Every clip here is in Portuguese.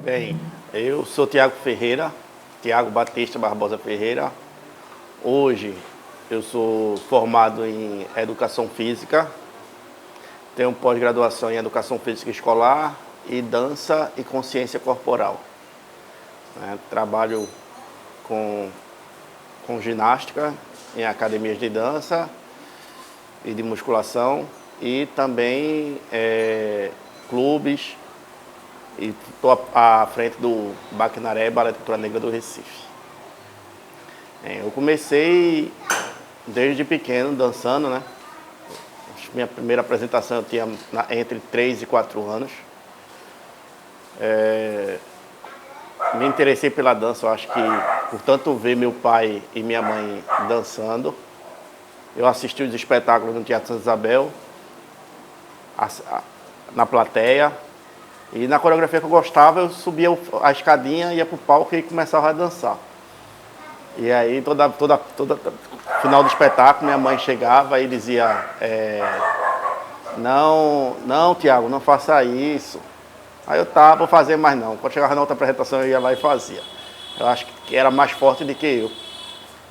Bem, eu sou Tiago Ferreira, Tiago Batista Barbosa Ferreira. Hoje eu sou formado em Educação Física, tenho pós-graduação em Educação Física Escolar e Dança e Consciência Corporal. Trabalho com ginástica em academias de dança e de musculação e também clubes, e estou à frente do Baquinaré Balé de Cultura Negra do Recife. Eu comecei desde pequeno dançando, né? Minha primeira apresentação eu tinha entre 3 e 4 anos. Me interessei pela dança, eu acho que por tanto ver meu pai e minha mãe dançando. Eu assisti os espetáculos no Teatro Santa Isabel, na plateia. E na coreografia que eu gostava, eu subia a escadinha, ia pro palco e começava a dançar. E aí, toda final do espetáculo, minha mãe chegava e dizia: não, Tiago, não faça isso. Aí eu vou fazer mais não. Quando chegava na outra apresentação, eu ia lá e fazia. Eu acho que era mais forte do que eu.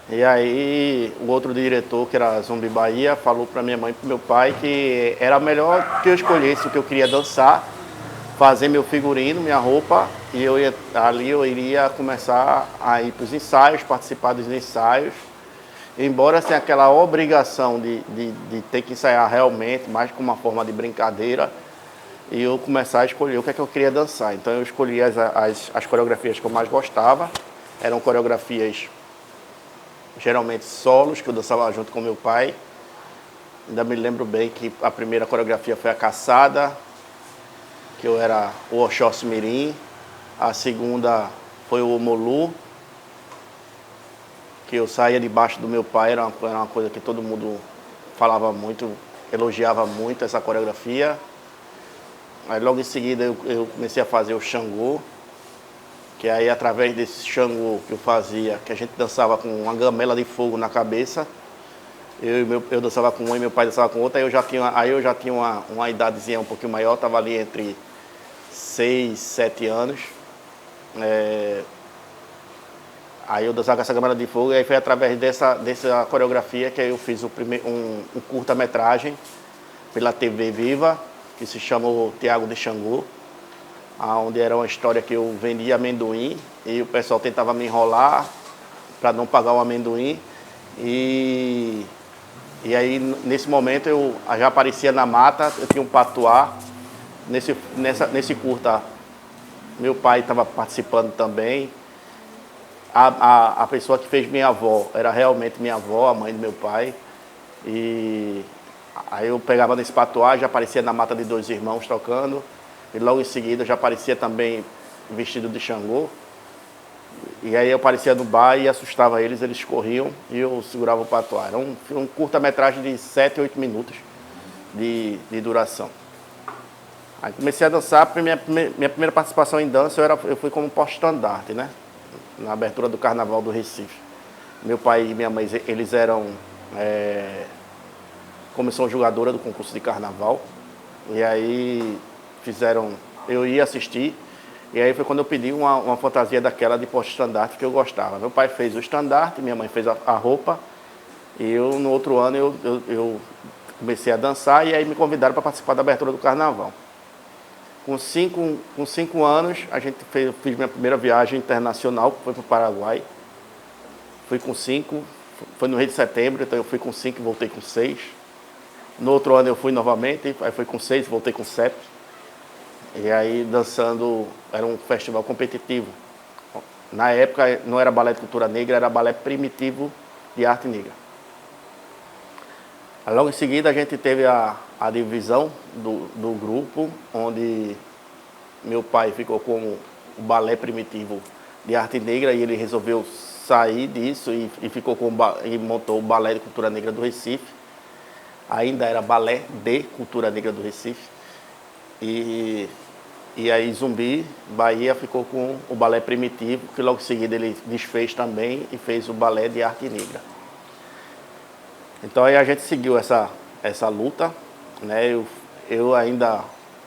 E aí, o outro diretor, que era Zumbi Bahia, falou para minha mãe e pro meu pai que era melhor que eu escolhesse o que eu queria dançar, fazer meu figurino, minha roupa, e ali eu iria começar a ir para os ensaios, participar dos ensaios, embora sem aquela obrigação de ter que ensaiar realmente, mais como uma forma de brincadeira, e eu começar a escolher o que é que eu queria dançar. Então eu escolhi as coreografias que eu mais gostava, eram coreografias geralmente solos, que eu dançava junto com meu pai. Ainda me lembro bem que a primeira coreografia foi a Caçada, que eu era o Oxóssi Mirim. A segunda foi o Omolu, que eu saía debaixo do meu pai, era uma coisa que todo mundo falava muito, elogiava muito essa coreografia. Aí logo em seguida eu comecei a fazer o Xangô, que aí através desse Xangô que eu fazia, que a gente dançava com uma gamela de fogo na cabeça, eu dançava com um e meu pai dançava com outro, aí eu já tinha uma idadezinha um pouquinho maior, estava ali entre 6, 7 anos. Aí eu dançava com essa gamela de fogo, e aí foi através dessa coreografia que eu fiz um curta-metragem pela TV Viva, que se chamou Tiago de Xangô, onde era uma história que eu vendia amendoim e o pessoal tentava me enrolar para não pagar o amendoim. E aí, nesse momento, eu já aparecia na mata, eu tinha um patuá. Nesse curta, meu pai estava participando também. A pessoa que fez minha avó era realmente minha avó, a mãe do meu pai. E aí eu pegava nesse patuá, já aparecia na mata de 2 irmãos tocando. E logo em seguida já aparecia também vestido de Xangô. E aí eu aparecia no bar e assustava eles corriam e eu segurava o patuá. Era um curta-metragem de 7, 8 minutos de duração. Aí comecei a dançar, minha primeira participação em dança eu fui como porta-estandarte, né? Na abertura do Carnaval do Recife. Meu pai e minha mãe, eles eram comissão julgadora do concurso de Carnaval. E aí eu ia assistir, e aí foi quando eu pedi uma fantasia daquela de porta-estandarte que eu gostava. Meu pai fez o estandarte, minha mãe fez a roupa, e no outro ano eu comecei a dançar, e aí me convidaram para participar da abertura do Carnaval. Com 5 anos, fiz minha primeira viagem internacional, que foi para o Paraguai. Fui com 5, foi no Rio de Setembro, então eu fui com 5 e voltei com 6. No outro ano eu fui novamente, aí fui com 6 e voltei com 7. E aí dançando, era um festival competitivo. Na época não era balé de cultura negra, era balé primitivo de arte negra. Aí, logo em seguida a gente teve a divisão do grupo, onde meu pai ficou com o balé primitivo de arte negra e ele resolveu sair disso e montou o Balé de Cultura Negra do Recife. Ainda era Balé de Cultura Negra do Recife. E aí Zumbi Bahia ficou com o balé primitivo, que logo em seguida ele desfez também e fez o balé de arte negra. Então aí a gente seguiu essa luta, né? Eu ainda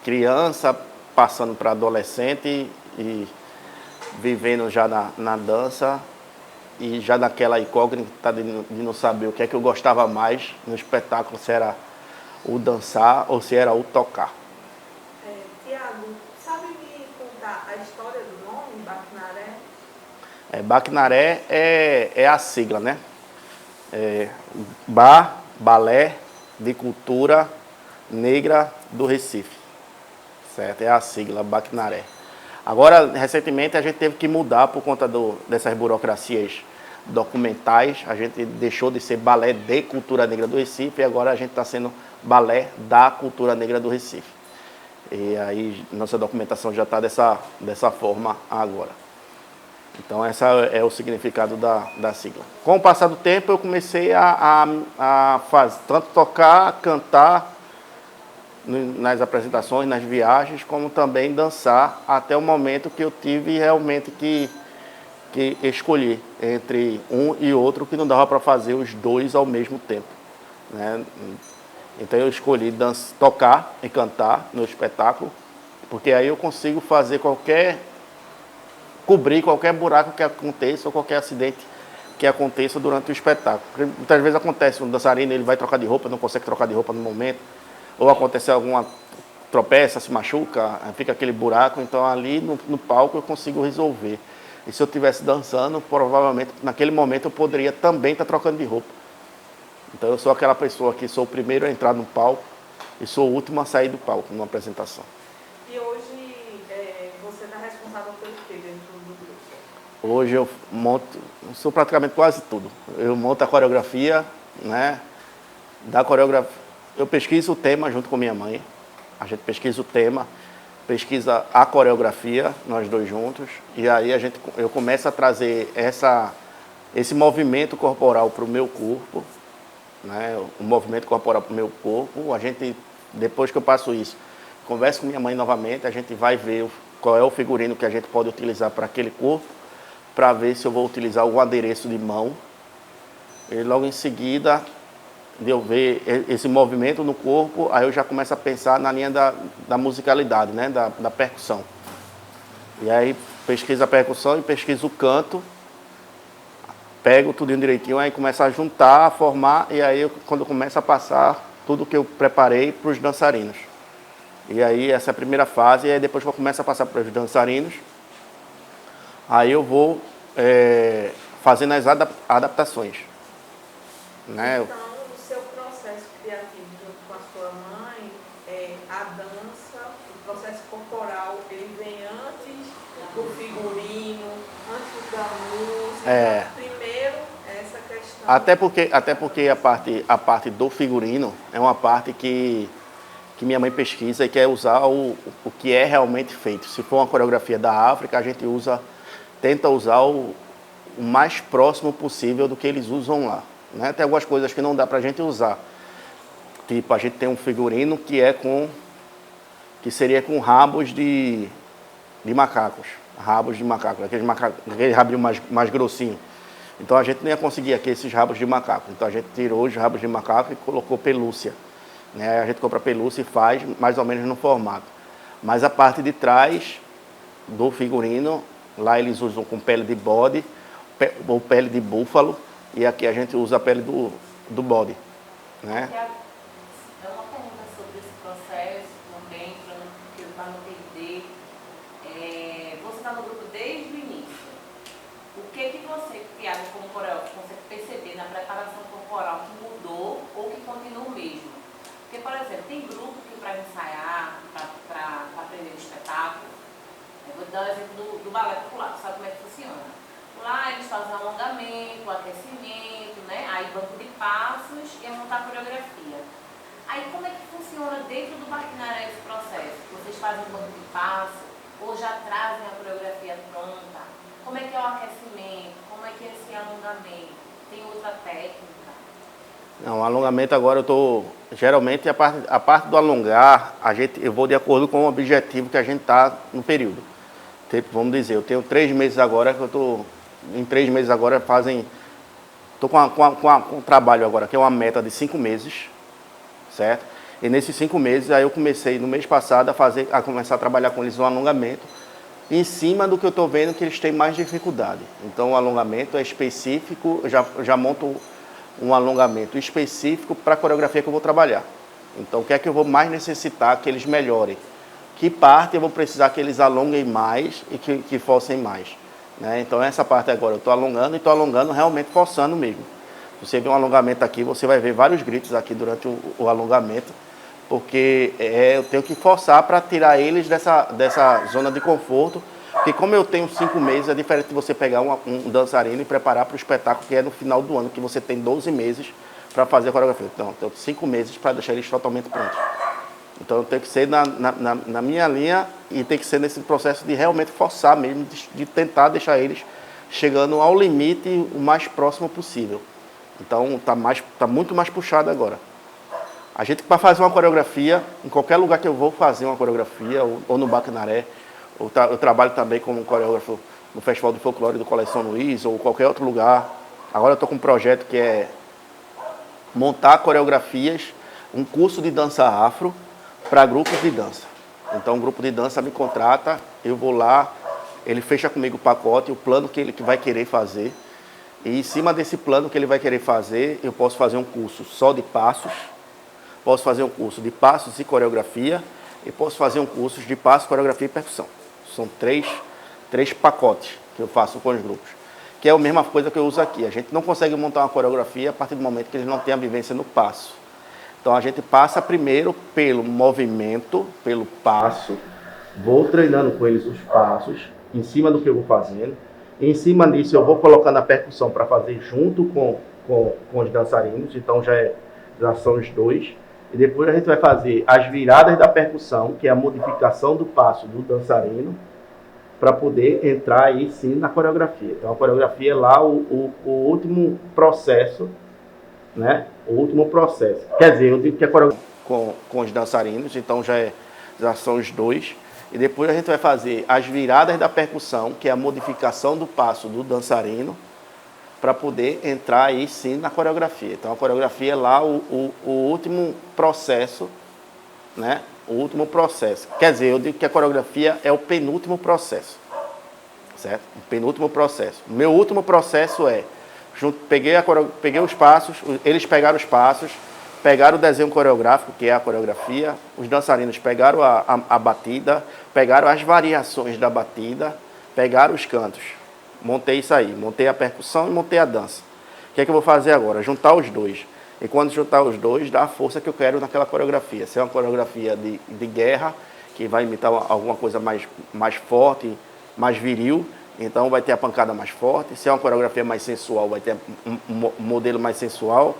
criança, passando para adolescente e vivendo já na dança e já naquela incógnita de não saber o que é que eu gostava mais no espetáculo, se era o dançar ou se era o tocar. Tiago, sabe me contar a história do nome, Baquinaré? Baquinaré é a sigla, né? Balé de Cultura Negra do Recife, certo? É a sigla, Baquinaré. Agora, recentemente, a gente teve que mudar por conta dessas burocracias documentais. A gente deixou de ser Balé de Cultura Negra do Recife e agora a gente está sendo Balé da Cultura Negra do Recife. E aí, nossa documentação já está dessa forma agora. Então, esse é o significado da sigla. Com o passar do tempo, eu comecei a fazer, tanto tocar, cantar nas apresentações, nas viagens, como também dançar, até o momento que eu tive realmente que escolher entre um e outro, que não dava para fazer os dois ao mesmo tempo, né? Então eu escolhi tocar e cantar no espetáculo, porque aí eu consigo fazer cobrir qualquer buraco que aconteça ou qualquer acidente que aconteça durante o espetáculo. Porque muitas vezes acontece, um dançarino ele vai trocar de roupa, não consegue trocar de roupa no momento, ou acontece alguma tropeça, se machuca, fica aquele buraco, então ali no palco eu consigo resolver. E se eu estivesse dançando, provavelmente naquele momento eu poderia também estar trocando de roupa. Então eu sou aquela pessoa que sou o primeiro a entrar no palco e sou o último a sair do palco numa apresentação. E hoje você está responsável pelo quê dentro do grupo? Hoje eu sou praticamente quase tudo. Eu monto a coreografia, né? Da coreografia, eu pesquiso o tema junto com minha mãe. A gente pesquisa o tema, pesquisa a coreografia, nós dois juntos. E aí eu começo a trazer esse movimento corporal para o meu corpo, né? O movimento corporal para o meu corpo. Depois que eu passo isso, converso com minha mãe novamente, a gente vai ver qual é o figurino que a gente pode utilizar para aquele corpo, para ver se eu vou utilizar algum adereço de mão. E logo em seguida, de eu ver esse movimento no corpo, aí eu já começo a pensar na linha da musicalidade, né? Da percussão. E aí pesquiso a percussão e pesquiso o canto, pego tudo direitinho, aí começo a juntar, a formar, e aí quando eu começo a passar tudo que eu preparei para os dançarinos. E aí essa é a primeira fase, e aí depois que eu começo a passar para os dançarinos, aí eu vou fazendo as adaptações, né? Então, o seu processo criativo junto com a sua mãe, a dança, o processo corporal, ele vem antes do figurino, antes da música. Primeiro, essa questão. Até porque a parte do figurino é uma parte que minha mãe pesquisa e quer usar o que é realmente feito. Se for uma coreografia da África, a gente tenta usar o mais próximo possível do que eles usam lá, né? Tem algumas coisas que não dá pra gente usar. Tipo, a gente tem um figurino que seria com rabos de macacos. Rabos de macacos, aquele rabinho mais grossinho. Então a gente não ia conseguir aqui esses rabos de macaco. Então a gente tirou os rabos de macaco e colocou pelúcia, né? A gente compra pelúcia e faz mais ou menos no formato. Mas a parte de trás do figurino, lá eles usam com pele de bode ou pele de búfalo, e aqui a gente usa a pele do bode, né? É uma pergunta sobre esse processo também, para não perder. Você está no grupo desde o início. O que você, Tiago, como coreógrafo, consegue perceber na preparação corporal que mudou ou que continua o mesmo? Porque, por exemplo, tem grupo que para ensaiar, para aprender o espetáculo, eu vou dar o exemplo do balé popular, sabe como é que funciona? Lá eles fazem alongamento, aquecimento, né? Aí banco de passos e a montar a coreografia. Aí como é que funciona dentro do Baquinaré esse processo? Vocês fazem um banco de passo ou já trazem a coreografia pronta? Como é que é o aquecimento? Como é que é esse alongamento? Tem outra técnica? Não, o alongamento agora geralmente a parte do alongar, eu vou de acordo com o objetivo que a gente está no período. Tipo, vamos dizer, eu tenho 3 meses agora, em 3 meses agora fazem Estou com um trabalho agora, que é uma meta de 5 meses, certo? E nesses 5 meses, aí eu comecei no mês passado a começar a trabalhar com eles um alongamento, em cima do que eu estou vendo que eles têm mais dificuldade. Então o alongamento é específico, eu já monto um alongamento específico para a coreografia que eu vou trabalhar. Então o que é que eu vou mais necessitar que eles melhorem? Que parte eu vou precisar que eles alonguem mais e que forcem mais. Né? Então essa parte agora eu estou alongando e estou alongando realmente forçando mesmo. Se você vê um alongamento aqui, você vai ver vários gritos aqui durante o alongamento, porque eu tenho que forçar para tirar eles dessa zona de conforto, porque como eu tenho 5 meses, é diferente de você pegar um dançarino e preparar para o espetáculo que é no final do ano, que você tem 12 meses para fazer a coreografia. Então, eu tenho 5 meses para deixar eles totalmente prontos. Então, tem que ser na minha linha e tem que ser nesse processo de realmente forçar mesmo, de tentar deixar eles chegando ao limite o mais próximo possível. Então, tá muito mais puxado agora. A gente, para fazer uma coreografia, em qualquer lugar que eu vou fazer uma coreografia, ou no Baquinaré, eu trabalho também como coreógrafo no Festival de Folclore do Colégio São Luís, ou qualquer outro lugar. Agora eu estou com um projeto que é montar coreografias, um curso de dança afro, para grupos de dança. Então, um grupo de dança me contrata, eu vou lá, ele fecha comigo o pacote, o plano que ele vai querer fazer. E em cima desse plano que ele vai querer fazer, eu posso fazer um curso só de passos, posso fazer um curso de passos e coreografia, e posso fazer um curso de passos, coreografia e percussão. São três pacotes que eu faço com os grupos. Que é a mesma coisa que eu uso aqui. A gente não consegue montar uma coreografia a partir do momento que eles não têm a vivência no passo. Então a gente passa primeiro pelo movimento, pelo passo, vou treinando com eles os passos, em cima do que eu vou fazendo. Em cima disso eu vou colocando a percussão para fazer junto com os dançarinos, então já são os dois. E depois a gente vai fazer as viradas da percussão, que é a modificação do passo do dançarino, para poder entrar aí sim na coreografia. Então a coreografia é lá o último processo, né? O último processo. Quer dizer, eu digo que é coreografia com os dançarinos, então já são os dois. E depois a gente vai fazer as viradas da percussão, que é a modificação do passo do dançarino, para poder entrar aí sim na coreografia. Então a coreografia é lá o último processo, né? O último processo. Quer dizer, eu digo que a coreografia é o penúltimo processo, certo? O penúltimo processo. O meu último processo é, peguei os passos, eles pegaram os passos, pegaram o desenho coreográfico, que é a coreografia, os dançarinos pegaram a batida, pegaram as variações da batida, pegaram os cantos. Montei isso aí, montei a percussão e montei a dança. O que é que eu vou fazer agora? Juntar os dois. E quando juntar os dois, dá a força que eu quero naquela coreografia. Se é uma coreografia de guerra, que vai imitar alguma coisa mais forte, mais viril, então vai ter a pancada mais forte. Se é uma coreografia mais sensual, vai ter um modelo mais sensual.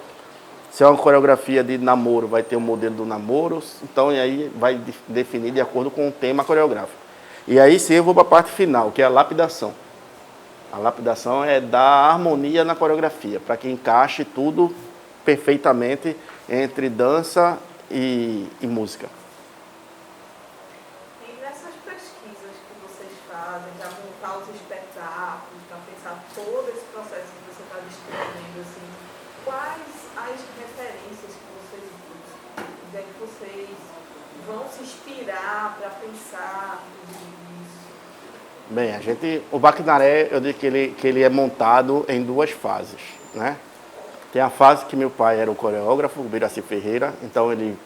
Se é uma coreografia de namoro, vai ter um modelo do namoro. Então, e aí vai definir de acordo com o tema coreográfico. E aí sim eu vou para a parte final, que é a lapidação. A lapidação é dar harmonia na coreografia, para que encaixe tudo perfeitamente entre dança e música. E nessas pesquisas que vocês fazem, para montar os espetáculos, para pensar todo esse processo que você está descrevendo, assim, quais as referências que vocês usam? Onde é que vocês vão se inspirar para pensar tudo isso? Bem, o Baquinaré, eu digo que ele é montado em 2 fases, né? Tem a fase que meu pai era o coreógrafo, o Biraci Ferreira, então ele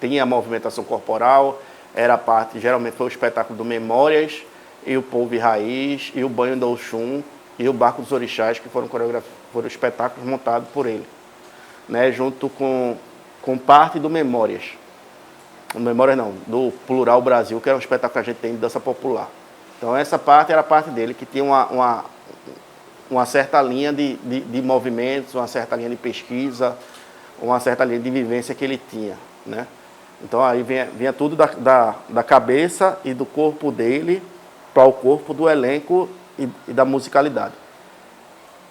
tinha a movimentação corporal, era a parte, geralmente foi o espetáculo do Memórias, e o Povo e Raiz, e o Banho do Oxum, e o Barco dos Orixás, que foram espetáculos montados por ele, né? Junto com parte do Memórias. O Memórias não, do Plural Brasil, que era um espetáculo que a gente tem de dança popular. Então essa parte era a parte dele, que tinha uma certa linha de movimentos, uma certa linha de pesquisa, uma certa linha de vivência que ele tinha, né? Então aí vinha tudo da cabeça e do corpo dele para o corpo do elenco e da musicalidade.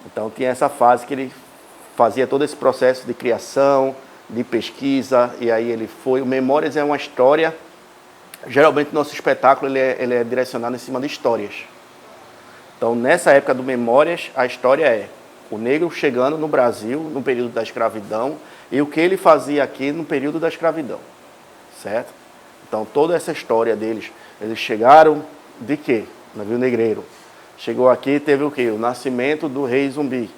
Então tinha essa fase que ele fazia todo esse processo de criação, de pesquisa, e aí ele foi... O Memórias é uma história... Geralmente nosso espetáculo ele é direcionado em cima de histórias. Então, nessa época do Memórias, a história é o negro chegando no Brasil no período da escravidão e o que ele fazia aqui no período da escravidão, certo? Então, toda essa história deles, eles chegaram de quê? Navio negreiro. Chegou aqui, teve o quê? O nascimento do rei Zumbi,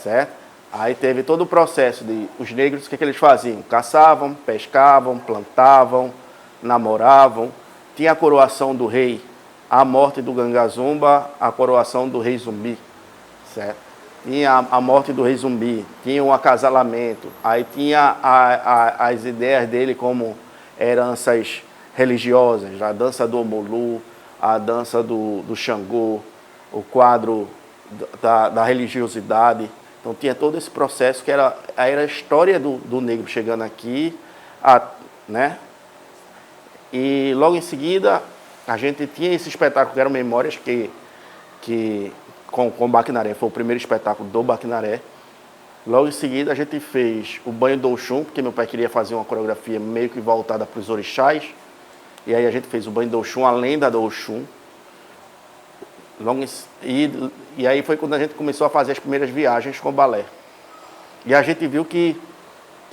certo? Aí teve todo o processo de os negros, o que eles faziam? Caçavam, pescavam, plantavam, namoravam. Tinha a coroação do rei, a morte do Gangazumba, a coroação do rei Zumbi, certo? Tinha a morte do rei Zumbi, tinha um acasalamento, aí tinha as ideias dele como heranças religiosas, a dança do Omolu, a dança do Xangô, o quadro da religiosidade. Então tinha todo esse processo que era a história do negro chegando aqui, né? E logo em seguida a gente tinha esse espetáculo que eram Memórias, que com o Baquinaré, foi o primeiro espetáculo do Baquinaré. Logo em seguida a gente fez o Banho do Oxum, porque meu pai queria fazer uma coreografia meio que voltada para os orixás. E aí a gente fez o Banho do Oxum, a lenda do Oxum. E aí foi quando a gente começou a fazer as primeiras viagens com o balé. E a gente viu que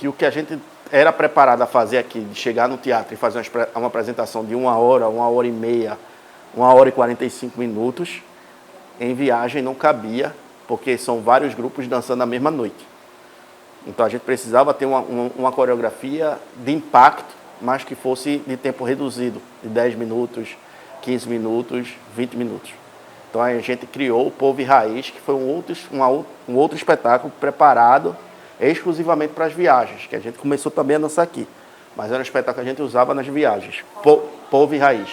o que a gente era preparado a fazer aqui, de chegar no teatro e fazer uma apresentação de 1 hora, 1 hora e meia, 1 hora e 45 minutos, em viagem não cabia, porque são vários grupos dançando na mesma noite. Então a gente precisava ter uma coreografia de impacto, mas que fosse de tempo reduzido, de 10 minutos, 15 minutos, 20 minutos. Então a gente criou o Povo e Raiz, que foi um outro espetáculo preparado exclusivamente para as viagens, que a gente começou também a dançar aqui. Mas era um espetáculo que a gente usava nas viagens, Povo e Raiz.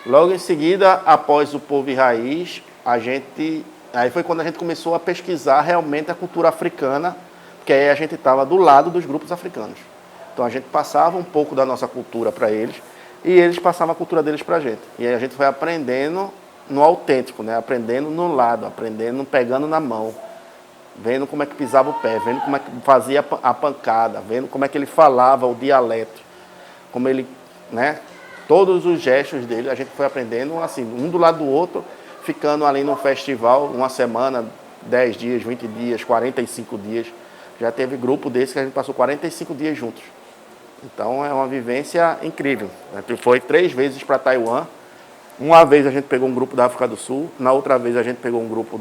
Logo em seguida, após o Povo e Raiz, aí foi quando a gente começou a pesquisar realmente a cultura africana, porque aí a gente estava do lado dos grupos africanos. Então a gente passava um pouco da nossa cultura para eles e eles passavam a cultura deles para a gente. E aí a gente foi aprendendo no autêntico, né? Aprendendo no lado, aprendendo, pegando na mão, vendo como é que pisava o pé, vendo como é que fazia a pancada, vendo como é que ele falava o dialeto, como ele, né? Todos os gestos dele a gente foi aprendendo assim, um do lado do outro, ficando ali num festival, uma semana, 10 dias, 20 dias, 45 dias. Já teve grupo desse que a gente passou 45 dias juntos. Então é uma vivência incrível. A gente foi 3 vezes para Taiwan. Uma vez a gente pegou um grupo da África do Sul, na outra vez a gente pegou um grupo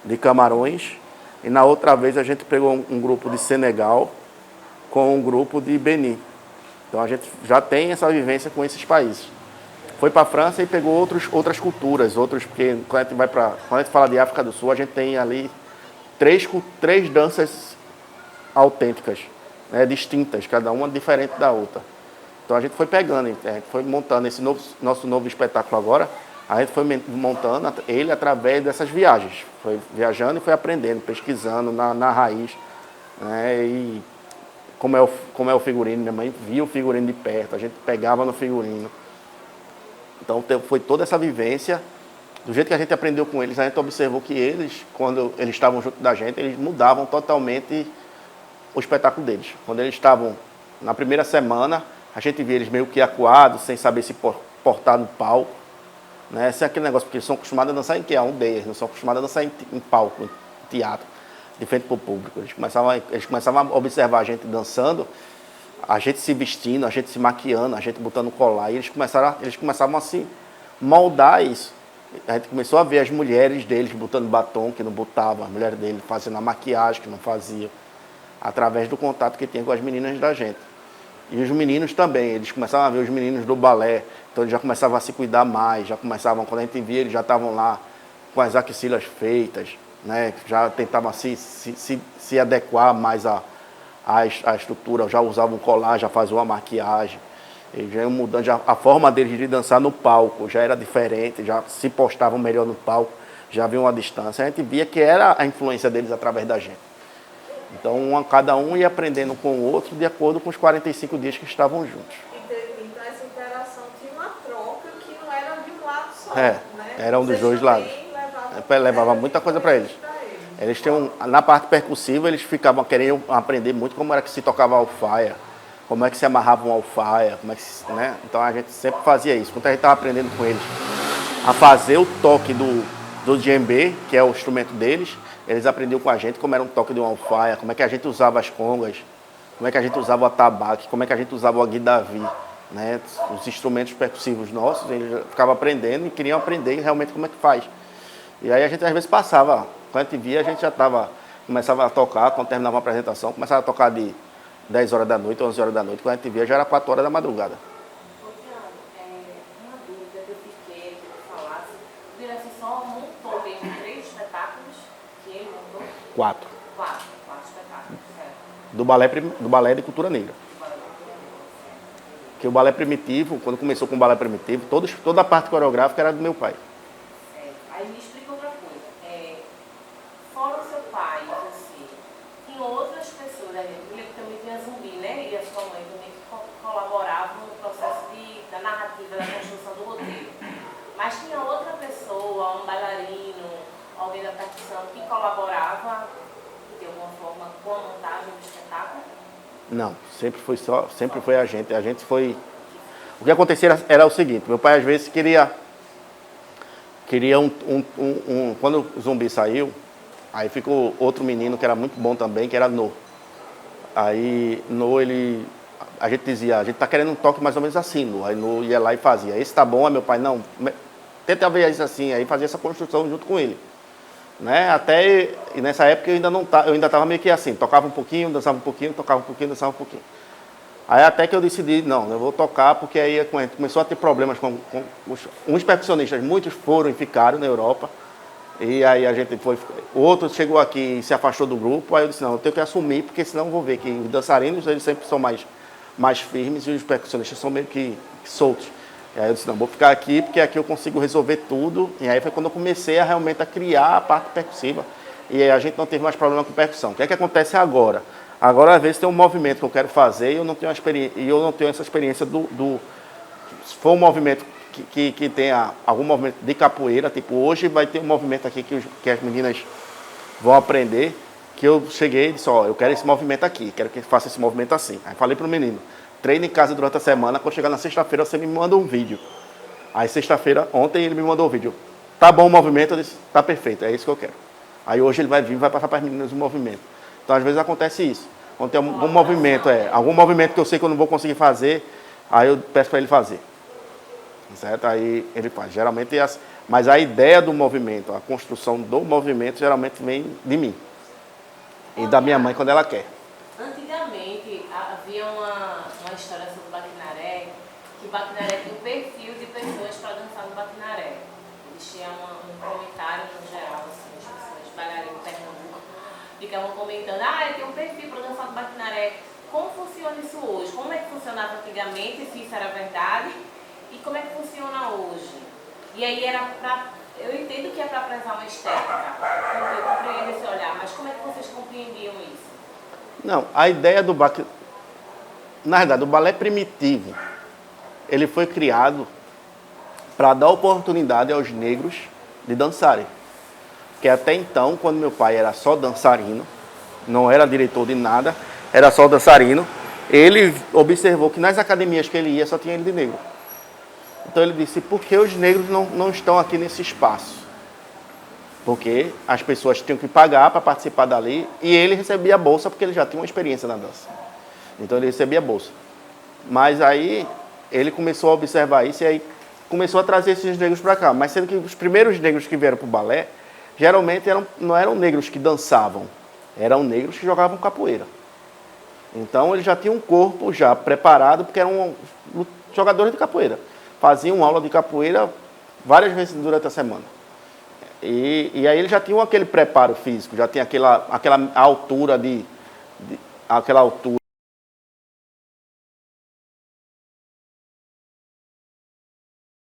de Camarões, e na outra vez a gente pegou um grupo de Senegal com um grupo de Benin. Então a gente já tem essa vivência com esses países. Foi para a França e pegou outras culturas, porque quando a gente fala de África do Sul, a gente tem ali 3 danças autênticas, né, distintas, cada uma diferente da outra. Então a gente foi pegando, a gente foi montando esse nosso novo espetáculo agora, a gente foi montando ele através dessas viagens. Foi viajando e foi aprendendo, pesquisando na raiz, né, e como é o figurino, minha mãe via o figurino de perto, a gente pegava no figurino. Então foi toda essa vivência, do jeito que a gente aprendeu com eles, a gente observou que eles, quando eles estavam junto da gente, eles mudavam totalmente o espetáculo deles. Quando eles estavam na primeira semana, a gente via eles meio que acuados, sem saber se portar no palco, né? Esse é aquele negócio, porque eles são acostumados a dançar em que? A aldeia, não são acostumados a dançar em palco, em teatro, de frente para o público. Eles começavam a observar a gente dançando, a gente se vestindo, a gente se maquiando, a gente botando colar, e eles começavam a se moldar isso. A gente começou a ver as mulheres deles botando batom, que não botavam, as mulheres deles fazendo a maquiagem, que não faziam, através do contato que tinha com as meninas da gente. E os meninos também, eles começavam a ver os meninos do balé, então eles já começavam a se cuidar mais, quando a gente via, eles já estavam lá com as axilas feitas, né? Já tentavam se adequar mais à estrutura, já usavam colar, já faziam a maquiagem, eles já iam mudando, a forma deles de dançar no palco já era diferente, já se postavam melhor no palco, já havia uma distância, a gente via que era a influência deles através da gente. Então, cada um ia aprendendo com o outro de acordo com os 45 dias que estavam juntos. Então, essa interação tinha uma troca que não era de um lado só, né? Era um dos dois lados. Levava muita coisa para eles. Eles tinham, na parte percussiva, eles ficavam querendo aprender muito como era que se tocava a alfaia, como é que se amarrava uma alfaia, né? Então, a gente sempre fazia isso. Quando a gente estava aprendendo com eles a fazer o toque do djembe, que é o instrumento deles, Eles aprendiam com a gente como era um toque de uma alfaia, como é que a gente usava as congas, como é que a gente usava o atabaque, como é que a gente usava o aguidavi, né? Os instrumentos percussivos nossos, eles ficavam aprendendo e queriam aprender realmente como é que faz. E aí a gente às vezes passava, quando a gente via, a gente já começava a tocar, quando terminava uma apresentação, começava a tocar de 10 horas da noite, 11 horas da noite, quando a gente via já era 4 horas da madrugada. Ô, Tiago, uma dúvida que eu fiquei, que tu falasse, o Direção só montou mesmo 3 espetáculos que ele montou? 4. 4 espetáculos, certo. Do balé de cultura negra. Que o balé primitivo, quando começou com o balé primitivo, toda a parte coreográfica era do meu pai. Certo. Aí me explica outra coisa. Fora o seu pai, assim, tem outras pessoas, né? Eu também tinha Zumbi, né? E a sua mãe também que colaboravam no processo da narrativa, da construção do roteiro. Mas tinha outra pessoa, um bailarino, alguém da percussão, que colaborava de alguma forma com a montagem do espetáculo? Não, sempre foi a gente. A gente foi. O que acontecia era o seguinte, meu pai às vezes queria quando o Zumbi saiu, aí ficou outro menino que era muito bom também, que era No. Aí No, a gente dizia, a gente tá querendo um toque mais ou menos assim, No. Aí No ia lá e fazia, esse tá bom, aí meu pai, não, tenta ver isso assim, aí fazia essa construção junto com ele. Né? E nessa época eu ainda estava meio que assim, tocava um pouquinho, dançava um pouquinho, tocava um pouquinho, dançava um pouquinho. Aí até que eu decidi, não, eu vou tocar, porque aí começou a ter problemas com uns percussionistas, muitos foram e ficaram na Europa, e aí a gente foi, outro chegou aqui e se afastou do grupo, aí eu disse, não, eu tenho que assumir, porque senão eu vou ver que os dançarinos, eles sempre são mais firmes e os percussionistas são meio que soltos. E aí eu disse, não, vou ficar aqui porque aqui eu consigo resolver tudo. E aí foi quando eu comecei realmente a criar a parte percussiva. E aí a gente não teve mais problema com percussão. O que é que acontece agora? Agora, às vezes, tem um movimento que eu quero fazer e eu não tenho, essa experiência se for um movimento que tenha algum movimento de capoeira, tipo hoje vai ter um movimento aqui que as meninas vão aprender, que eu cheguei e disse, ó, eu quero esse movimento aqui, quero que faça esse movimento assim. Aí falei pro menino, treina em casa durante a semana, quando chegar na sexta-feira você me manda um vídeo. Aí sexta-feira, ontem ele me mandou o vídeo. Tá bom o movimento? Eu disse, tá perfeito, é isso que eu quero. Aí hoje ele vai vir e vai passar para as meninas o movimento. Então às vezes acontece isso. Quando tem algum movimento que eu sei que eu não vou conseguir fazer, aí eu peço para ele fazer. Certo? Aí ele faz. Geralmente é assim. Mas a ideia do movimento, a construção do movimento geralmente vem de mim. E da minha mãe quando ela quer. Antigamente havia uma história sobre o Baquinaré, que o Baquinaré tinha um perfil de pessoas para dançar no Baquinaré. Existia um comentário no geral, assim, as pessoas, bailarinos de Pernambuco, ficavam comentando, tem um perfil para dançar no Baquinaré. Como funciona isso hoje? Como é que funcionava antigamente, se isso era verdade? E como é que funciona hoje? E aí eu entendo que é para prezar uma estética, eu compreendo esse olhar, mas como é que vocês compreendiam isso? Não, a ideia do na verdade, o balé primitivo, ele foi criado para dar oportunidade aos negros de dançarem. Porque até então, quando meu pai era só dançarino, não era diretor de nada, era só dançarino, ele observou que nas academias que ele ia só tinha ele de negro. Então ele disse, por que os negros não estão aqui nesse espaço? Porque as pessoas tinham que pagar para participar dali e ele recebia a bolsa porque ele já tinha uma experiência na dança. Então ele recebia a bolsa. Mas aí ele começou a observar isso e aí começou a trazer esses negros para cá. Mas sendo que os primeiros negros que vieram para o balé, geralmente não eram negros que dançavam, eram negros que jogavam capoeira. Então eles já tinham um corpo já preparado porque eram jogadores de capoeira. Faziam aula de capoeira várias vezes durante a semana. E aí eles já tinham aquele preparo físico, já tinha aquela altura aquela altura.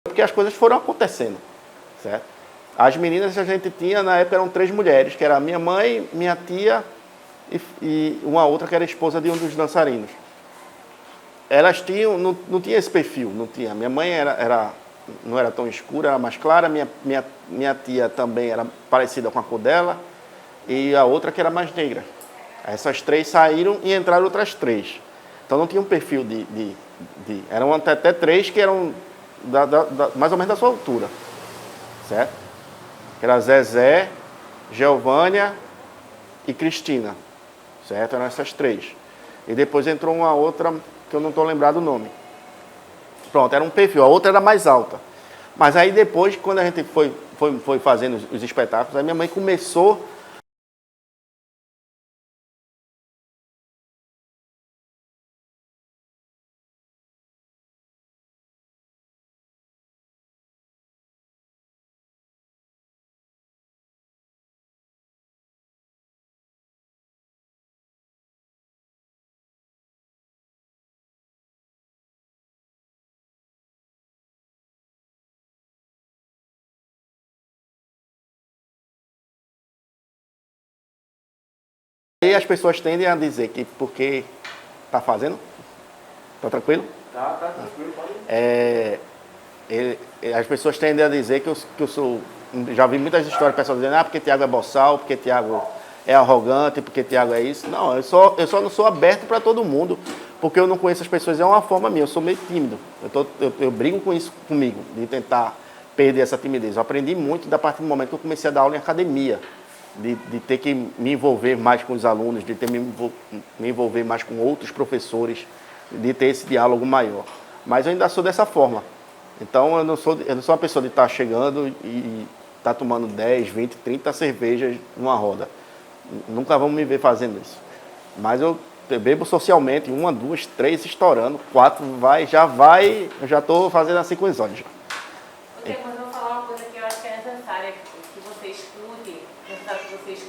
Porque as coisas foram acontecendo, certo? As meninas que a gente tinha na época eram 3 mulheres, que era a minha mãe, minha tia e uma outra que era esposa de um dos dançarinos. Elas tinham, não tinha esse perfil, não tinha. Minha mãe não era tão escura, era mais clara. Minha tia também era parecida com a cor dela. E a outra que era mais negra. Essas 3 saíram e entraram outras 3. Então não tinha um perfil eram até 3 que eram mais ou menos da sua altura. Certo? Que era Zezé, Geovânia e Cristina, certo? Eram essas 3. E depois entrou uma outra que eu não estou lembrado o nome. Pronto, era um perfil, a outra era mais alta. Mas aí depois, quando a gente foi fazendo os espetáculos, aí minha mãe começou... E as pessoas tendem a dizer que porque tá fazendo, tá tranquilo? Tá tranquilo, pode ir. As pessoas tendem a dizer que eu sou... Já vi muitas histórias de pessoas dizendo, porque Tiago é boçal, porque Tiago é arrogante, porque Tiago é isso. Não, eu só não sou aberto para todo mundo, porque eu não conheço as pessoas, é uma forma minha, eu sou meio tímido. Eu brigo com isso comigo, de tentar perder essa timidez. Eu aprendi muito da partir do momento que eu comecei a dar aula em academia, de ter que me envolver mais com os alunos, de ter me envolver mais com outros professores, de ter esse diálogo maior. Mas eu ainda sou dessa forma. Então eu não sou uma pessoa de estar chegando e estar tomando 10, 20, 30 cervejas numa roda. Nunca vão me ver fazendo isso. Mas eu bebo socialmente, 1, 2, 3 estourando, 4 eu já estou fazendo assim com os olhos. Mas eu vou falar uma coisa que eu acho que é necessária que você escute,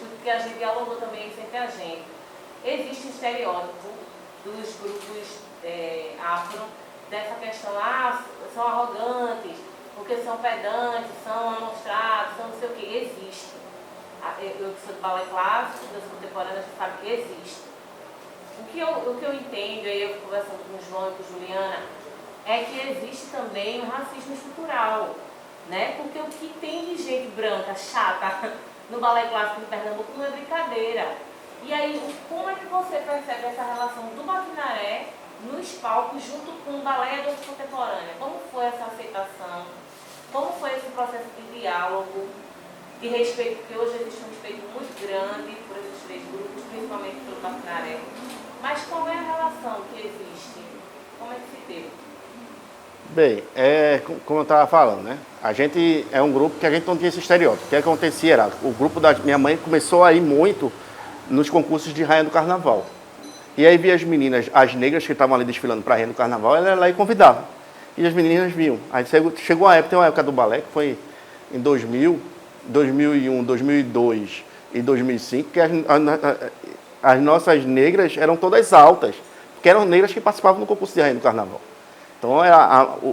porque a gente dialogou também isso entre a gente. Existe um estereótipo dos grupos afro dessa questão, são arrogantes, porque são pedantes, são amostrados, são não sei o que. Existe. Eu que sou do balé clássico, das contemporâneas, você sabe que existe. O que eu entendo, aí eu conversando com o João e com a Juliana, é que existe também um racismo estrutural, né? Porque o que tem de gente branca, chata, no balé clássico de Pernambuco não é brincadeira. E aí, como é que você percebe essa relação do Baquinaré nos palcos junto com o balé e a dança contemporânea? Como foi essa aceitação? Como foi esse processo de diálogo, de respeito? Porque hoje existe um respeito muito grande por esses 3 grupos, principalmente pelo Baquinaré. Mas qual é a relação que existe? Como é que se deu? Bem, como eu estava falando, né? A gente é um grupo que a gente não tinha esse estereótipo. O que acontecia era, o grupo da minha mãe começou a ir muito nos concursos de Rainha do Carnaval. E aí via as meninas, as negras que estavam ali desfilando para a Rainha do Carnaval, ela ia lá e convidava. E as meninas viam. Aí chegou a época, tem uma época do balé, que foi em 2000, 2001, 2002 e 2005, que as nossas negras eram todas altas, porque eram negras que participavam do concurso de Rainha do Carnaval. Então,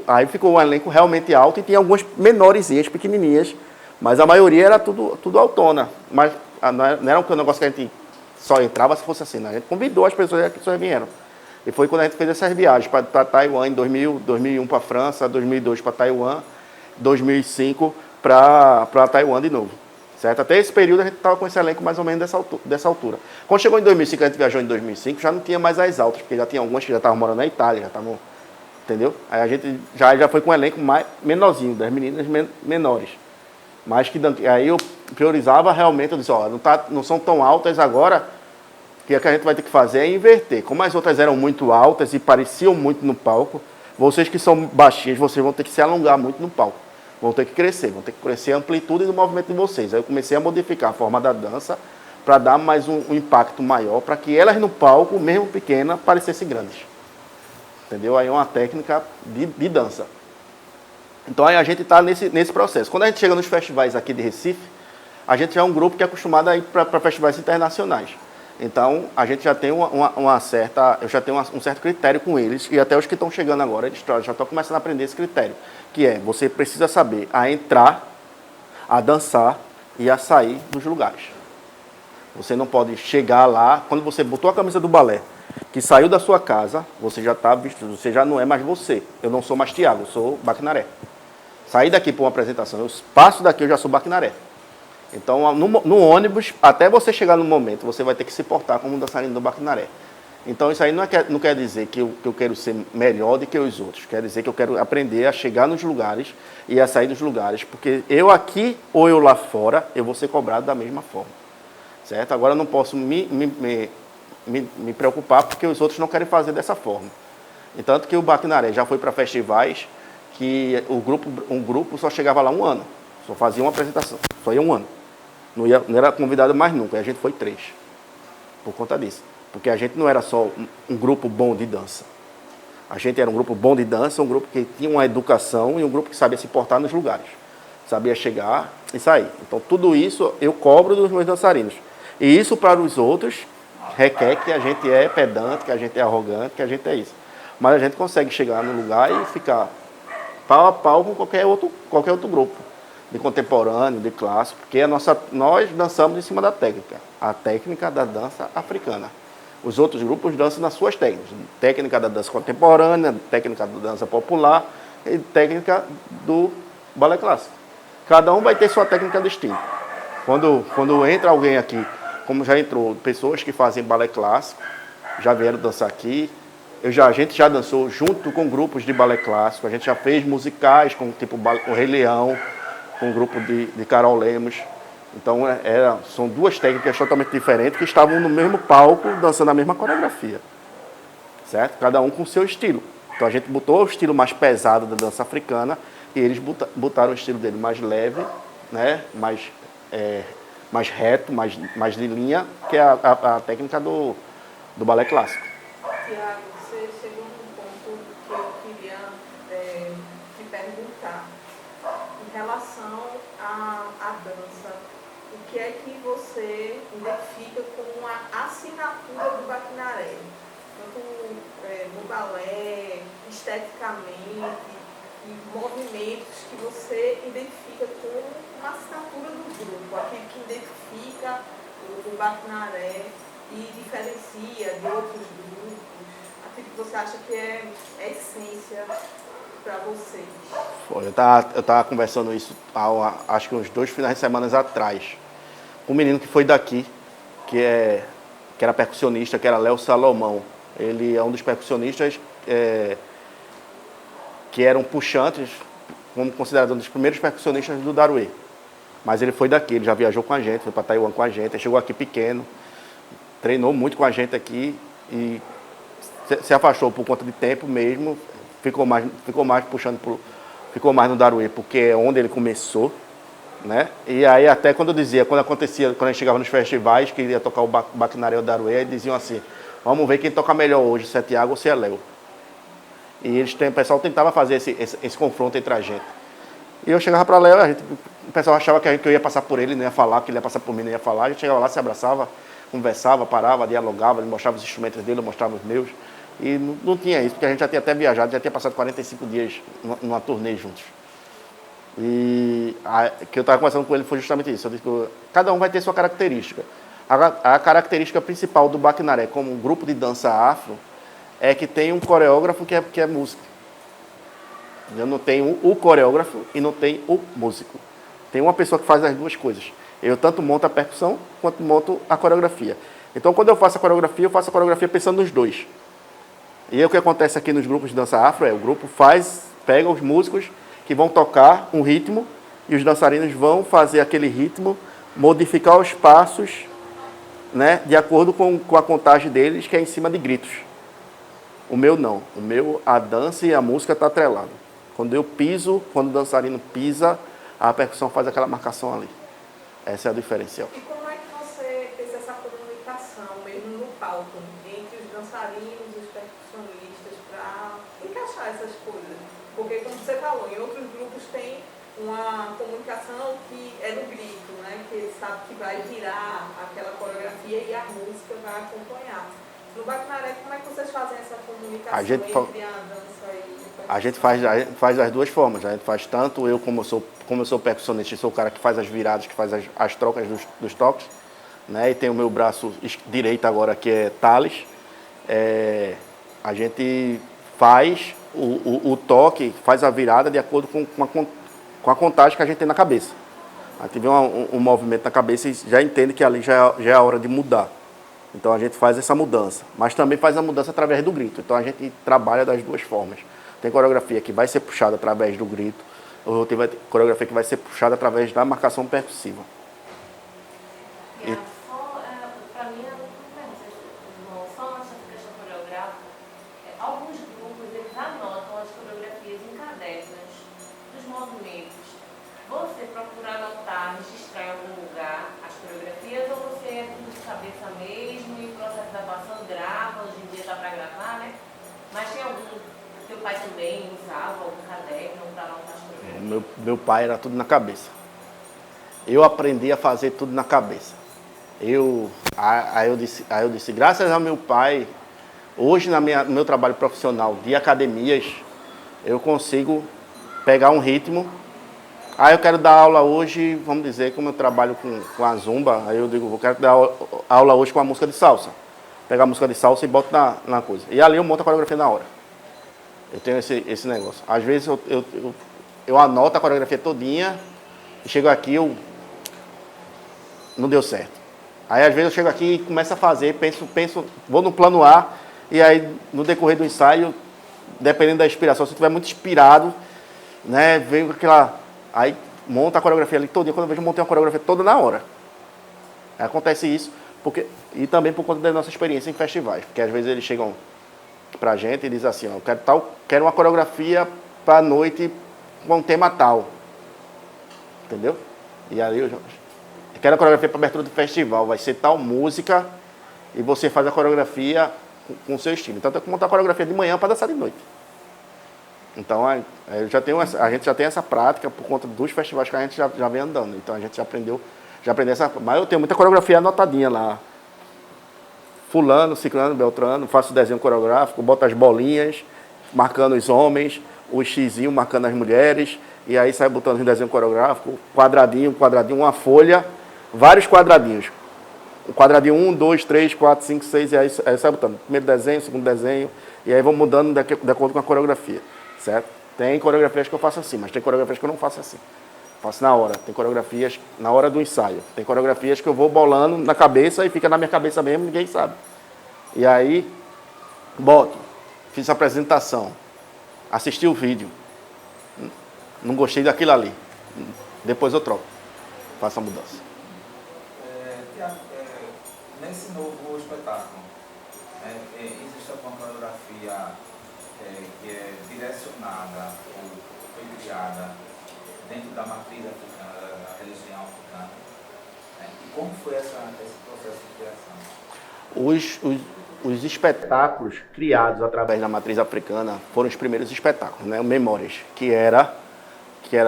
aí ficou um elenco realmente alto e tinha algumas menorezinhas, pequenininhas, mas a maioria era tudo autona. Mas não era um negócio que a gente só entrava se fosse assim, né? A gente convidou as pessoas e as pessoas vieram. E foi quando a gente fez essas viagens para Taiwan em 2000, 2001 para a França, 2002 para Taiwan, 2005 para Taiwan de novo. Certo? Até esse período a gente estava com esse elenco mais ou menos dessa altura. Quando chegou em 2005, a gente viajou em 2005, já não tinha mais as altas, porque já tinha algumas que já estavam morando na Itália, já estavam... Entendeu? Aí a gente já foi com um elenco menorzinho, das meninas menores. Mas que aí eu priorizava realmente, eu disse, não são tão altas agora, que o que a gente vai ter que fazer é inverter. Como as outras eram muito altas e pareciam muito no palco, vocês que são baixinhos, vocês vão ter que se alongar muito no palco. Vão ter que crescer a amplitude do movimento de vocês. Aí eu comecei a modificar a forma da dança para dar mais um impacto maior, para que elas no palco, mesmo pequenas, parecessem grandes. Entendeu? Aí é uma técnica de dança. Então aí a gente está nesse processo. Quando a gente chega nos festivais aqui de Recife, a gente já é um grupo que é acostumado a ir para festivais internacionais. Então a gente já tem eu já tenho um certo critério com eles, e até os que estão chegando agora, eles já estão começando a aprender esse critério, que é, você precisa saber a entrar, a dançar e a sair dos lugares. Você não pode chegar lá, quando você botou a camisa do balé, que saiu da sua casa, você já está vestido, você já não é mais você. Eu não sou mais Tiago, eu sou Baquinaré. Saí daqui para uma apresentação, eu passo daqui, eu já sou Baquinaré. Então, no ônibus, até você chegar no momento, você vai ter que se portar como um dançarino do Baquinaré. Então isso aí não quer dizer que eu quero ser melhor do que os outros, quer dizer que eu quero aprender a chegar nos lugares e a sair dos lugares, porque eu aqui ou eu lá fora, eu vou ser cobrado da mesma forma, certo? Agora eu não posso me preocupar porque os outros não querem fazer dessa forma. Entanto que o Baquinaré já foi para festivais que um grupo só chegava lá um ano, só fazia uma apresentação, só ia um ano. Não era convidado mais nunca, e a gente foi 3, por conta disso. Porque a gente não era só um grupo bom de dança. A gente era um grupo bom de dança, um grupo que tinha uma educação e um grupo que sabia se portar nos lugares. Sabia chegar e sair. Então tudo isso eu cobro dos meus dançarinos. E isso para os outros requer que a gente é pedante, que a gente é arrogante, que a gente é isso. Mas a gente consegue chegar no lugar e ficar pau a pau com qualquer outro grupo, de contemporâneo, de clássico, porque nós dançamos em cima da técnica, a técnica da dança africana. Os outros grupos dançam nas suas técnicas, técnica da dança contemporânea, técnica da dança popular e técnica do balé clássico. Cada um vai ter sua técnica distinta. Quando entra alguém aqui, como já entrou pessoas que fazem balé clássico, já vieram dançar aqui, a gente já dançou junto com grupos de balé clássico, a gente já fez musicais, como tipo o Rei Leão, com um grupo de Carol Lemos. Então são 2 técnicas totalmente diferentes que estavam no mesmo palco, dançando a mesma coreografia. Certo? Cada um com o seu estilo. Então a gente botou o estilo mais pesado da dança africana e eles botaram o estilo dele mais leve, né? mais reto, mais de linha, que é a técnica do balé clássico. Tiago, você chegou num ponto que eu queria te perguntar. Em relação à dança, o que é que você identifica como a assinatura do Baquinaré? Tanto no balé, esteticamente, e movimentos que você identifica como uma assinatura do grupo, aquilo que identifica o Baquinaré e diferencia de outros grupos, aquilo que você acha que é essência para vocês? Eu estava conversando isso acho que uns 2 finais de semana atrás. Um menino que foi daqui, que era percussionista, que era Léo Salomão. Ele é um dos percussionistas que eram puxantes, como considerado um dos primeiros percussionistas do Daruê. Mas ele foi daqui, ele já viajou com a gente, foi para Taiwan com a gente, ele chegou aqui pequeno, treinou muito com a gente aqui e se afastou por conta de tempo mesmo, ficou mais no Daruê, porque é onde ele começou, né? E aí até quando a gente chegava nos festivais, que ia tocar o Baquinaré ou o Daruê, eles diziam assim, vamos ver quem toca melhor hoje, se é Tiago ou se é Léo. E o pessoal tentava fazer esse confronto entre a gente. E eu chegava para Léo, o pessoal achava que eu ia passar por ele, não ia falar, que ele ia passar por mim, não ia falar. A gente chegava lá, se abraçava, conversava, parava, dialogava, ele mostrava os instrumentos dele, eu mostrava os meus. E não tinha isso, porque a gente já tinha até viajado, já tinha passado 45 dias numa turnê juntos. E o que eu estava conversando com ele foi justamente isso. Eu disse que cada um vai ter sua característica. A característica principal do Baquinaré como um grupo de dança afro é que tem um coreógrafo que é músico. Eu não tenho o coreógrafo e não tenho o músico. Tem uma pessoa que faz as 2 coisas. Eu tanto monto a percussão quanto monto a coreografia. Então, quando eu faço a coreografia pensando nos 2. E aí, o que acontece aqui nos grupos de dança afro o grupo pega os músicos que vão tocar um ritmo e os dançarinos vão fazer aquele ritmo, modificar os passos, né, de acordo com a contagem deles, que é em cima de gritos. O meu não. O meu, a dança e a música estão atreladas. Quando o dançarino pisa, a percussão faz aquela marcação ali. Essa é a diferencial. E como é que você fez essa comunicação, mesmo no palco, entre os dançarinos e os percussionistas, para encaixar essas coisas? Porque, como você falou, em outros grupos tem uma comunicação que é no grito, né? Que ele sabe que vai virar aquela coreografia e a música vai acompanhar. No Baquinaré, como é que vocês fazem essa comunicação entre a dança e a gente faz das 2 formas. A gente faz tanto eu, como eu sou percussionista, e sou o cara que faz as viradas, que faz as trocas dos toques, né? E tem o meu braço direito agora, que é Thales. A gente faz o toque, faz a virada de acordo com a contagem que a gente tem na cabeça. A gente vê um movimento na cabeça e já entende que ali já é a hora de mudar. Então a gente faz essa mudança, mas também faz a mudança através do grito. Então a gente trabalha das duas formas. Tem coreografia que vai ser puxada através do grito, ou tem coreografia que vai ser puxada através da marcação percussiva. Para mim, só nessa questão coreográfica, alguns grupos eles anotam as coreografias em cadernos dos movimentos. Você procura anotar, registrar em algum lugar as coreografias ou você é tudo de cabeça mesmo e o processo da gravação grava, hoje em dia dá para gravar, né? Mas tem algum, teu pai também usava algum caderno para anotar as coreografias? Meu pai era tudo na cabeça. Eu aprendi a fazer tudo na cabeça. Aí eu disse, graças ao meu pai, hoje no meu trabalho profissional de academias, eu consigo pegar um ritmo. Aí eu quero dar aula hoje, vamos dizer, como eu trabalho com a zumba, aí eu digo, eu quero dar aula hoje com a música de salsa. Pegar a música de salsa e boto na coisa. E ali eu monto a coreografia na hora. Eu tenho esse negócio. Às vezes eu anoto a coreografia todinha e chego aqui, não deu certo. Aí às vezes eu chego aqui e começo a fazer, penso, vou no plano A, e aí no decorrer do ensaio, dependendo da inspiração, se eu estiver muito inspirado, né, veio aquela... Aí monta a coreografia ali todinha, quando eu vejo, eu montei uma coreografia toda na hora. Aí acontece isso, e também por conta da nossa experiência em festivais, porque às vezes eles chegam pra gente e dizem assim, ó, quero uma coreografia pra noite com um tema tal. Entendeu? E aí eu quero a coreografia para abertura do festival, vai ser tal música e você faz a coreografia com o seu estilo. Então tem que montar a coreografia de manhã para dançar de noite. Então a gente já tem essa prática por conta dos festivais que a gente já vem andando. Então a gente já aprendeu essa. Mas eu tenho muita coreografia anotadinha lá. Fulano, ciclano, beltrano, faço o desenho coreográfico, boto as bolinhas, marcando os homens, o xizinho marcando as mulheres, e aí sai botando o desenho coreográfico, quadradinho, uma folha, vários quadradinhos. O quadradinho 1, 2, 3, 4, 5, 6, e aí sai botando primeiro desenho, segundo desenho, e aí vão mudando de acordo com a coreografia, certo? Tem coreografias que eu faço assim, mas tem coreografias que eu não faço assim. Faço na hora. Tem coreografias na hora do ensaio. Tem coreografias que eu vou bolando na cabeça e fica na minha cabeça mesmo, ninguém sabe. E aí, fiz a apresentação, assisti o vídeo, não gostei daquilo ali, depois eu troco, faço a mudança. Tiago, nesse novo espetáculo, existe alguma coreografia que é direcionada ou foi criada dentro da matriz africana, da religião africana? E como foi esse processo de criação? Os espetáculos criados através da matriz africana foram os primeiros espetáculos, né? O Memórias, que era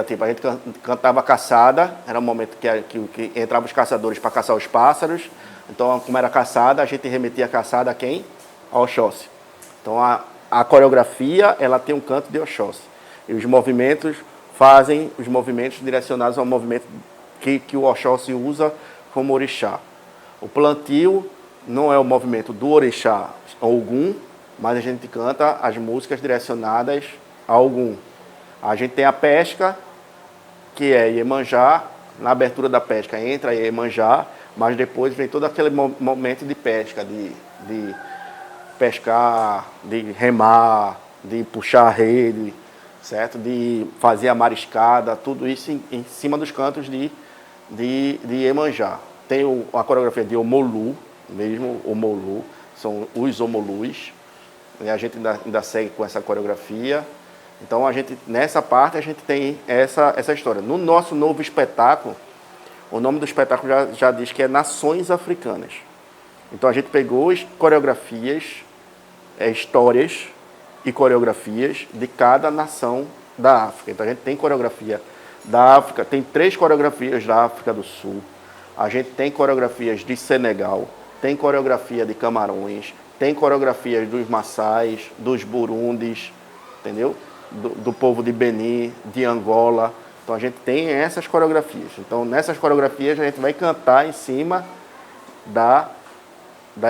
tipo, a gente cantava caçada, era um momento que entravam os caçadores para caçar os pássaros. Então, como era caçada, a gente remetia a caçada a quem? A Oxóssi. Então, a coreografia, ela tem um canto de Oxóssi. E os movimentos fazem os movimentos direcionados ao movimento que o Oxóssi usa como orixá. O plantio não é o movimento do orixá Ogum, mas a gente canta as músicas direcionadas a Ogum. A gente tem a pesca, que é Iemanjá. Na abertura da pesca entra Iemanjá, mas depois vem todo aquele momento de pesca, de pescar, de remar, de puxar a rede, certo? De fazer a mariscada, tudo isso em cima dos cantos de Iemanjá. Tem a coreografia de Omolu, mesmo Omolu, são os Omolus, e a gente ainda segue com essa coreografia. Então, nessa parte, a gente tem essa história. No nosso novo espetáculo, o nome do espetáculo já diz que é Nações Africanas. Então, a gente pegou coreografias, histórias e coreografias de cada nação da África. Então, a gente tem coreografia da África, tem 3 coreografias da África do Sul. A gente tem coreografias de Senegal, tem coreografia de Camarões, tem coreografias dos Maçais, dos Burundis, entendeu? Do povo de Benin, de Angola. Então a gente tem essas coreografias. Então nessas coreografias a gente vai cantar em cima da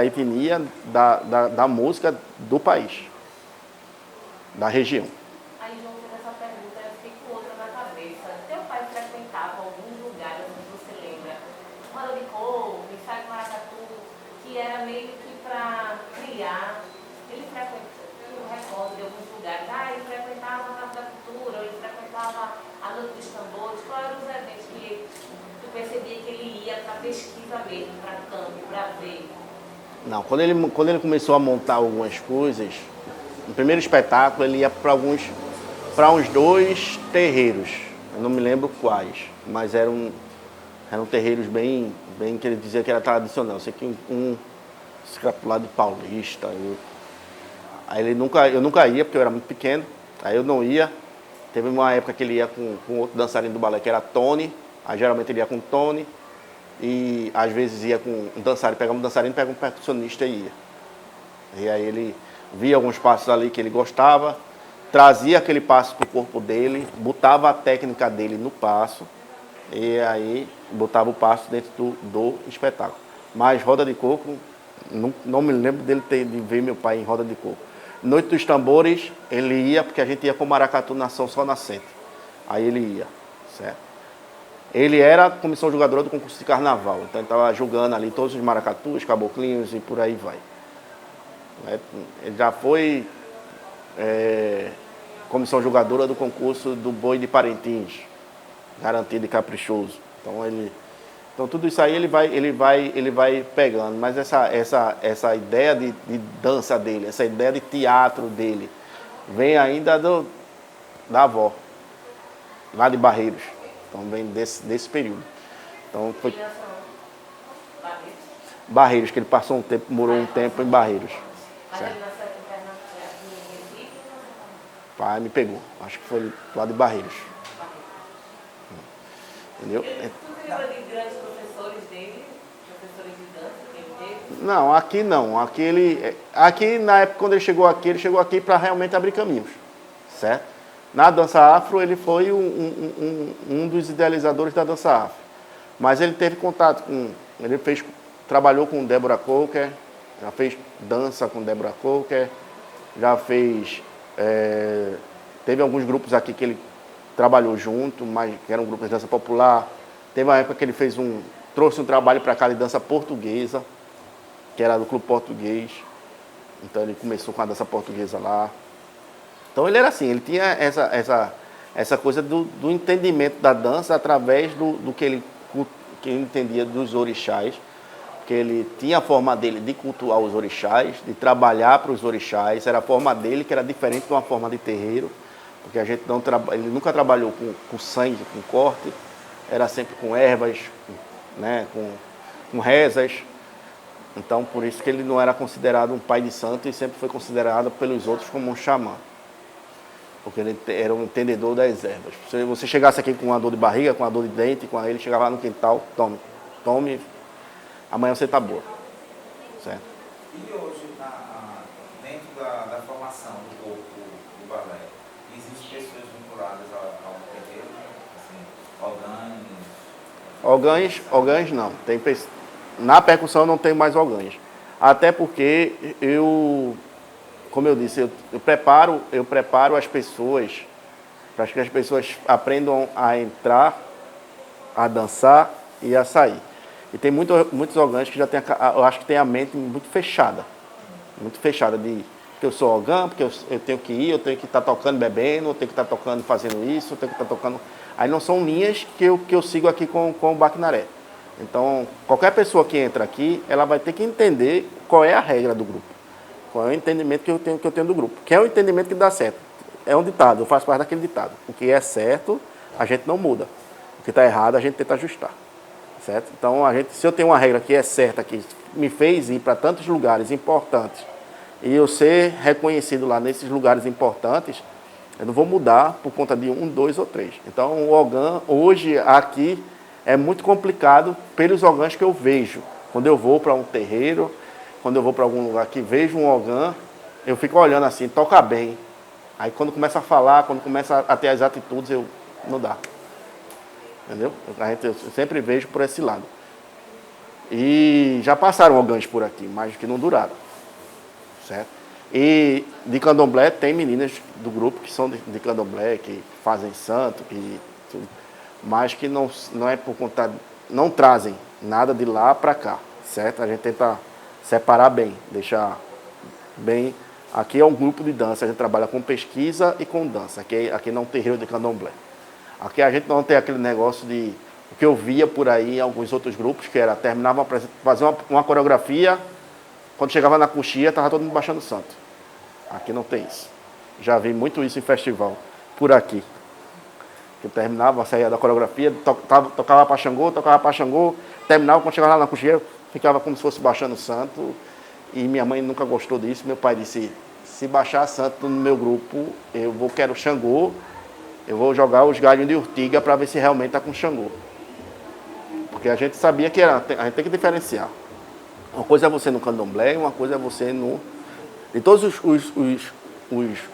etnia, da música do país, da região. Aí, João, fez essa pergunta, eu fiquei com outra na cabeça. Teu pai frequentava alguns lugares, onde você lembra? Roda de Couro, Ensaio de Maracatu, que era meio pesquisa mesmo, para campo, para ver? Não, quando ele começou a montar algumas coisas, no primeiro espetáculo ele ia para uns 2 terreiros. Eu não me lembro quais, mas eram terreiros bem que ele dizia que era tradicional. Eu sei que um escapulado de Paulista. Aí eu nunca ia, porque eu era muito pequeno. Aí eu não ia. Teve uma época que ele ia com outro dançarino do balé, que era Tony. Aí geralmente ele ia com Tony. E às vezes ia com um dançarino, pegava um dançarino, pegava um percussionista e ia. E aí ele via alguns passos ali que ele gostava, trazia aquele passo para o corpo dele, botava a técnica dele no passo, e aí botava o passo dentro do espetáculo. Mas roda de coco, não me lembro de ver meu pai em roda de coco. Noite dos Tambores, ele ia, porque a gente ia com o maracatu na São Sol Nascente. Aí ele ia, certo? Ele era comissão jogadora do concurso de carnaval, então ele estava jogando ali todos os maracatus, caboclinhos e por aí vai. Ele já foi comissão jogadora do concurso do Boi de Parintins, garantido e caprichoso. Então tudo isso aí ele vai pegando, mas essa ideia de dança dele, essa ideia de teatro dele, vem ainda da avó, lá de Barreiros. Então vem desse período. Então foi Barreiros, que ele passou um tempo, morou um tempo em Barreiros. Certo? Pai me pegou, acho que foi lá de Barreiros. Entendeu? Tu lembra de grandes professores dele? Professores de dança que ele teve? Não, aqui não. Aqui na época quando ele chegou aqui para realmente abrir caminhos. Certo? Na dança afro ele foi um dos idealizadores da dança afro. Mas ele teve contato trabalhou com Débora Coker, já fez dança com Débora Coker, já fez... teve alguns grupos aqui que ele trabalhou junto, mas que eram grupos de dança popular. Teve uma época que ele trouxe um trabalho para cá de dança portuguesa, que era do Clube Português. Então ele começou com a dança portuguesa lá. Então ele era assim, ele tinha essa coisa do entendimento da dança através do que ele entendia dos orixás, que ele tinha a forma dele de cultuar os orixás, de trabalhar para os orixás, era a forma dele que era diferente de uma forma de terreiro, porque ele nunca trabalhou com sangue, com corte, era sempre com ervas, né, com rezas. Então por isso que ele não era considerado um pai de santo e sempre foi considerado pelos outros como um xamã, porque ele era um entendedor das ervas. Se você chegasse aqui com uma dor de barriga, com uma dor de dente, ele chegava lá no quintal, tome, amanhã você está boa. Certo? E hoje, dentro da formação do corpo do balé, existem pessoas vinculadas ao terreiro, assim, Ogães não. Na percussão não tem mais ogães. Até porque como eu disse, eu preparo as pessoas para que as pessoas aprendam a entrar, a dançar e a sair. E tem muitos ogãs que já tem, eu acho que tem a mente muito fechada de que eu sou ogã, porque eu tenho que ir, eu tenho que estar tocando bebendo, eu tenho que estar tocando fazendo isso, eu tenho que estar tocando... Aí não são linhas que eu sigo aqui com o Baquinaré. Então, qualquer pessoa que entra aqui, ela vai ter que entender qual é a regra do grupo, qual é o entendimento que eu tenho do grupo, que é o entendimento que dá certo. É um ditado, eu faço parte daquele ditado. O que é certo, a gente não muda. O que está errado, a gente tenta ajustar. Certo? Então, se eu tenho uma regra que é certa, que me fez ir para tantos lugares importantes, e eu ser reconhecido lá nesses lugares importantes, eu não vou mudar por conta de 1, 2 ou 3. Então, o ogã, hoje, aqui, é muito complicado pelos ogãs que eu vejo. Quando eu vou para um terreiro, quando eu vou para algum lugar que vejo um ogã, eu fico olhando assim, toca bem. Aí, quando começa a falar, quando começa a ter as atitudes, não dá. Entendeu? Eu sempre vejo por esse lado. E já passaram ogãs por aqui, mas que não duraram. Certo? E de candomblé tem meninas do grupo que são de candomblé, que fazem santo, mas que não é por conta, não trazem nada de lá para cá. Certo? A gente tenta separar bem, deixar bem. Aqui é um grupo de dança, a gente trabalha com pesquisa e com dança. Aqui não tem terreiro de candomblé. Aqui a gente não tem aquele negócio de O que eu via por aí em alguns outros grupos, que era, terminava fazer uma coreografia, quando chegava na coxia, estava todo mundo baixando o santo. Aqui não tem isso. Já vi muito isso em festival, por aqui. Que terminava, saía da coreografia, tocava para Xangô, terminava, quando chegava lá na coxia, ficava como se fosse baixando o santo. E minha mãe nunca gostou disso. Meu pai disse, se baixar santo no meu grupo, quero Xangô, eu vou jogar os galhos de urtiga para ver se realmente está com Xangô. Porque a gente sabia que a gente tem que diferenciar. Uma coisa é você no candomblé, uma coisa é você no... E todos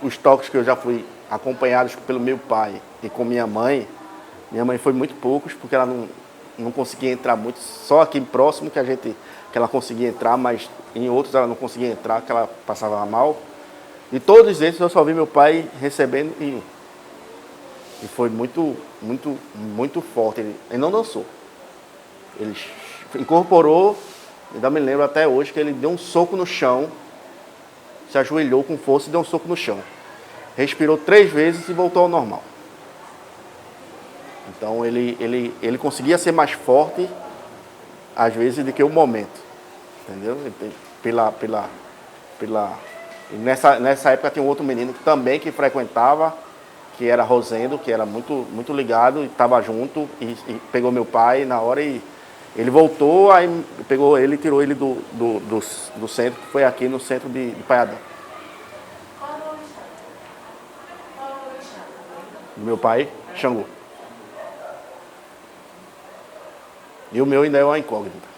os toques que eu já fui acompanhados pelo meu pai e com minha mãe foi muito poucos, porque ela não conseguia entrar muito, só aqui próximo que ela conseguia entrar, mas em outros ela não conseguia entrar, que ela passava mal. E todos esses eu só vi meu pai recebendo e foi muito, muito, muito forte. Ele não dançou. Ele incorporou, ainda me lembro até hoje, que ele deu um soco no chão, se ajoelhou com força e deu um soco no chão. Respirou 3 vezes e voltou ao normal. Então ele conseguia ser mais forte, às vezes, do que o momento. Entendeu? E nessa época tinha um outro menino que frequentava, que era Rosendo, que era muito, muito ligado, e estava junto, e pegou meu pai na hora e ele voltou, aí pegou ele e tirou ele do centro, que foi aqui no centro de Paiadão. Meu pai, Xangô. E o meu ainda é uma incógnita.